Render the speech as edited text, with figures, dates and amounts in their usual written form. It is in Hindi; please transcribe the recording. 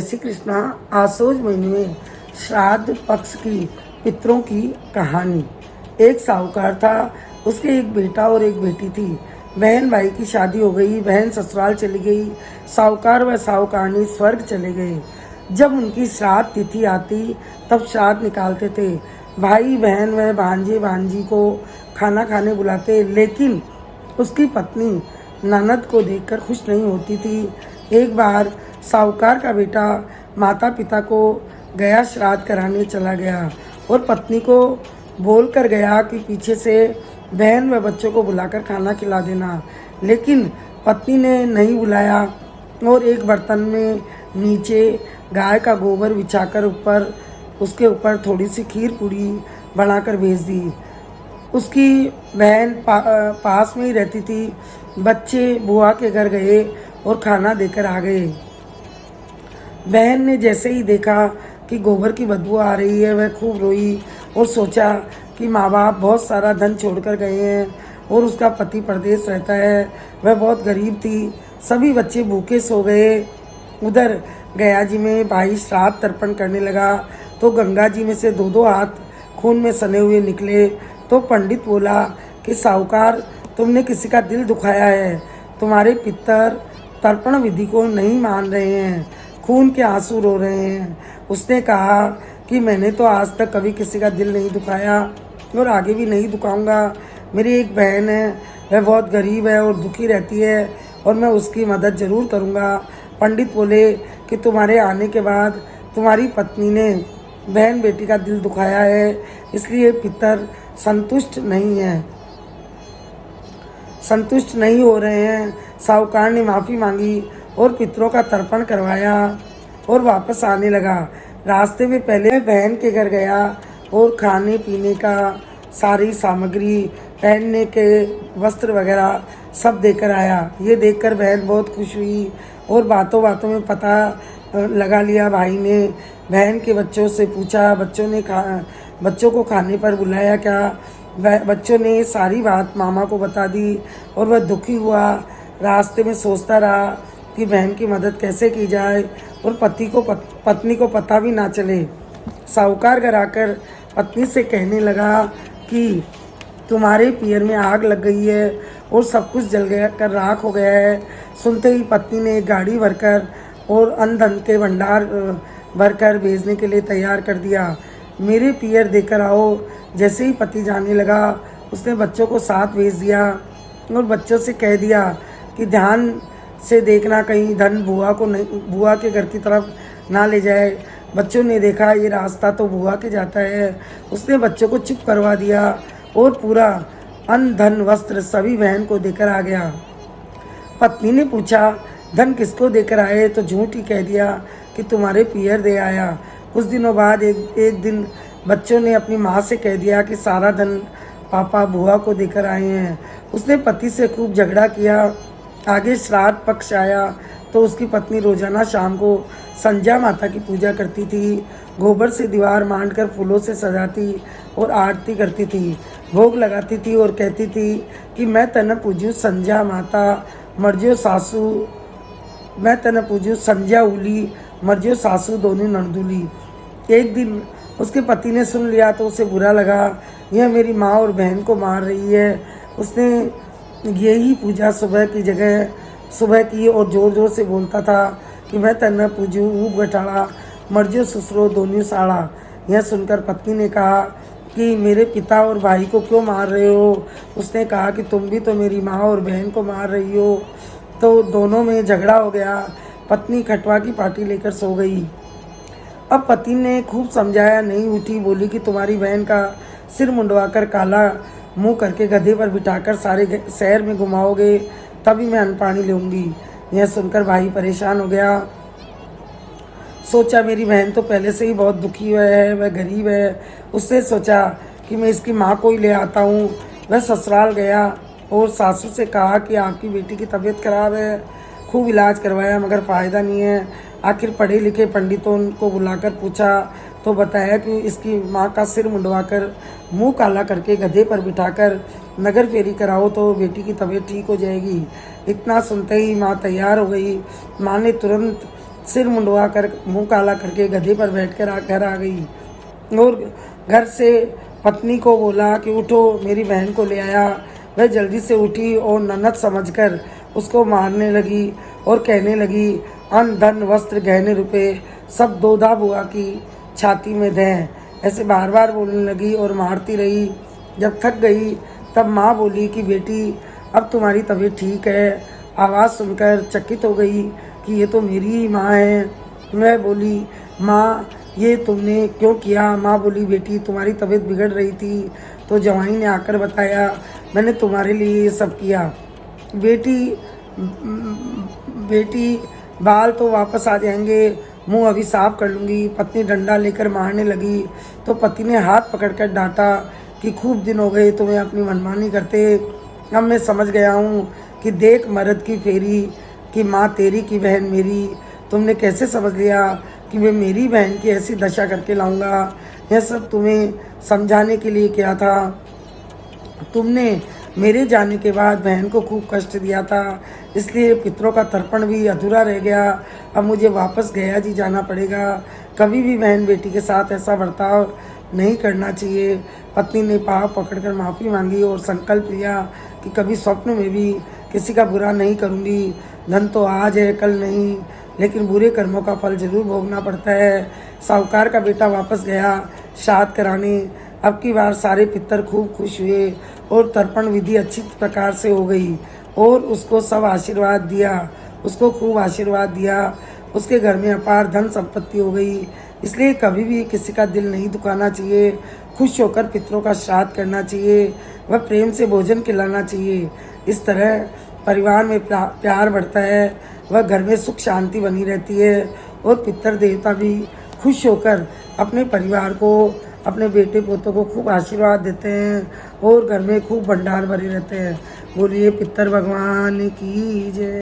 श्री कृष्णा। आसोज महीने में श्राद्ध पक्ष की पितरों की कहानी। एक साहूकार था, उसके एक बेटा और एक बेटी थी। बहन भाई की शादी हो गई, बहन ससुराल चली गई, साहूकार व साहूकारनी स्वर्ग चले गए। जब उनकी श्राद्ध तिथि आती तब श्राद्ध निकालते थे। भाई बहन व भांजे भांजी को खाना खाने बुलाते, लेकिन उसकी पत्नी ननद को देखकर खुश नहीं होती थी। एक बार साहूकार का बेटा माता पिता को गया श्राद्ध कराने चला गया और पत्नी को बोल कर गया कि पीछे से बहन व बच्चों को बुलाकर खाना खिला देना, लेकिन पत्नी ने नहीं बुलाया और एक बर्तन में नीचे गाय का गोबर बिछाकर उसके ऊपर थोड़ी सी खीर पूड़ी बनाकर भेज दी। उसकी बहन पास में ही रहती थी। बच्चे बुआ के घर गए और खाना देकर आ गए। बहन ने जैसे ही देखा कि गोबर की बदबू आ रही है, वह खूब रोई और सोचा कि माँ बाप बहुत सारा धन छोड़कर गए हैं और उसका पति परदेश रहता है, वह बहुत गरीब थी। सभी बच्चे भूखे सो गए। उधर गया जी में भाई श्राद्ध तर्पण करने लगा तो गंगा जी में से दो हाथ खून में सने हुए निकले। तो पंडित बोला कि साहूकार, तुमने किसी का दिल दुखाया है, तुम्हारे पितर तर्पण विधि को नहीं मान रहे हैं, खून के आंसू रो रहे हैं। उसने कहा कि मैंने तो आज तक कभी किसी का दिल नहीं दुखाया और आगे भी नहीं दुखाऊंगा। मेरी एक बहन है, वह बहुत गरीब है और दुखी रहती है और मैं उसकी मदद ज़रूर करूंगा। पंडित बोले कि तुम्हारे आने के बाद तुम्हारी पत्नी ने बहन बेटी का दिल दुखाया है, इसलिए पितर संतुष्ट नहीं हो रहे हैं। साहूकार ने माफ़ी मांगी और पितरों का तर्पण करवाया और वापस आने लगा। रास्ते में पहले बहन के घर गया और खाने पीने का सारी सामग्री, पहनने के वस्त्र वगैरह सब देकर आया। ये देखकर बहन बहुत खुश हुई और बातों बातों में पता लगा लिया। भाई ने बहन के बच्चों से पूछा, बच्चों को खाने पर बुलाया क्या? बच्चों ने सारी बात मामा को बता दी और वह दुखी हुआ। रास्ते में सोचता रहा कि बहन की मदद कैसे की जाए और पत्नी को पता भी ना चले। साहूकार घर आकर पत्नी से कहने लगा कि तुम्हारे पियर में आग लग गई है और सब कुछ जल गया कर राख हो गया है। सुनते ही पत्नी ने एक गाड़ी भरकर और अन्न धन के भंडार भरकर भेजने के लिए तैयार कर दिया। मेरे पियर देकर आओ। जैसे ही पति जाने लगा, उसने बच्चों को साथ भेज दिया और बच्चों से कह दिया कि ध्यान से देखना, कहीं धन बुआ के घर की तरफ ना ले जाए। बच्चों ने देखा ये रास्ता तो बुआ के जाता है। उसने बच्चों को चुप करवा दिया और पूरा अन्न धन वस्त्र सभी बहन को देकर आ गया। पत्नी ने पूछा धन किसको देकर आए, तो झूठ ही कह दिया कि तुम्हारे पियर दे आया। कुछ दिनों बाद एक दिन बच्चों ने अपनी माँ से कह दिया कि सारा धन पापा बुआ को देकर आए हैं। उसने पति से खूब झगड़ा किया। आगे श्राद्ध पक्ष आया तो उसकी पत्नी रोजाना शाम को संध्या माता की पूजा करती थी। गोबर से दीवार मांडकर फूलों से सजाती और आरती करती थी, भोग लगाती थी और कहती थी कि मैं तन पूज्यूं संध्या माता, मर्जियो सासू, मैं तन पूज्यूं संध्या उली, मर्जियो सासू दोनों नंदुली। एक दिन उसके पति ने सुन लिया तो उसे बुरा लगा, यह मेरी माँ और बहन को मार रही है। उसने यही पूजा सुबह की और जोर जोर से बोलता था कि मैं तन्ना पूजू ऊब गठाड़ा, मर्जियो ससुरो दोनों साड़ा। यह सुनकर पत्नी ने कहा कि मेरे पिता और भाई को क्यों मार रहे हो? उसने कहा कि तुम भी तो मेरी माँ और बहन को मार रही हो। तो दोनों में झगड़ा हो गया। पत्नी खटवा की पार्टी लेकर सो गई। अब पति ने खूब समझाया, नहीं उठी। बोली कि तुम्हारी बहन का सिर मुंडवाकर काला मुंह करके गधे पर बिठाकर सारे शहर में घुमाओगे, तभी मैं अन्न पानी लूँगी। यह सुनकर भाई परेशान हो गया। सोचा मेरी बहन तो पहले से ही बहुत दुखी है, वह गरीब है। उससे सोचा कि मैं इसकी माँ को ही ले आता हूँ। वह ससुराल गया और सासू से कहा कि आपकी बेटी की तबीयत खराब है। खूब इलाज करवाया मगर फ़ायदा नहीं है। आखिर पढ़े लिखे पंडितों को बुलाकर पूछा तो बताया कि इसकी माँ का सिर मुंडवाकर मुंह काला करके गधे पर बिठाकर नगर फेरी कराओ तो बेटी की तबीयत ठीक हो जाएगी। इतना सुनते ही माँ तैयार हो गई। माँ ने तुरंत सिर मुंडवा कर मुंह काला करके गधे पर बैठकर घर आ गई और घर से पत्नी को बोला कि उठो, मेरी बहन को ले आया। वह जल्दी से उठी और ननद समझकर उसको मारने लगी और कहने लगी, अन्न धन वस्त्र गहने रुपए सब दोधा बुआ की छाती में दें। ऐसे बार बार बोलने लगी और मारती रही। जब थक गई तब माँ बोली कि बेटी अब तुम्हारी तबीयत ठीक है। आवाज़ सुनकर चकित हो गई कि ये तो मेरी ही माँ है। मैं बोली, माँ ये तुमने क्यों किया? माँ बोली, बेटी तुम्हारी तबीयत बिगड़ रही थी तो जवाई ने आकर बताया, मैंने तुम्हारे लिए ये सब किया। बेटी बाल तो वापस आ जाएंगे, मुंह अभी साफ कर लूँगी। पत्नी डंडा लेकर मारने लगी तो पति ने हाथ पकड़कर डांटा कि खूब दिन हो गए तुम्हें अपनी मनमानी करते। अब मैं समझ गया हूँ कि देख मर्द की फेरी कि माँ तेरी की बहन मेरी। तुमने कैसे समझ लिया कि मैं मेरी बहन की ऐसी दशा करके लाऊंगा? यह सब तुम्हें समझाने के लिए किया था। तुमने मेरे जाने के बाद बहन को खूब कष्ट दिया था, इसलिए पितरों का तर्पण भी अधूरा रह गया। अब मुझे वापस गया जी जाना पड़ेगा। कभी भी बहन बेटी के साथ ऐसा बर्ताव नहीं करना चाहिए। पत्नी ने पाँव पकड़कर माफ़ी मांगी और संकल्प लिया कि कभी स्वप्न में भी किसी का बुरा नहीं करूँगी। धन तो आज है कल नहीं, लेकिन बुरे कर्मों का फल जरूर भोगना पड़ता है। साहूकार का बेटा वापस गया श्राद्ध कराने। अब की बार सारे पितर खूब खुश हुए और तर्पण विधि अच्छी प्रकार से हो गई और उसको सब आशीर्वाद दिया। उसको खूब आशीर्वाद दिया। उसके घर में अपार धन संपत्ति हो गई। इसलिए कभी भी किसी का दिल नहीं दुखाना चाहिए। खुश होकर पितरों का श्राद्ध करना चाहिए। वह प्रेम से भोजन खिलाना चाहिए। इस तरह परिवार में प्यार बढ़ता है। वह घर में सुख शांति बनी रहती है और पितर देवता भी खुश होकर अपने परिवार को, अपने बेटे पोतों को खूब आशीर्वाद देते हैं और घर में खूब भंडार भरे रहते हैं। बोलिए पितर भगवान की जय।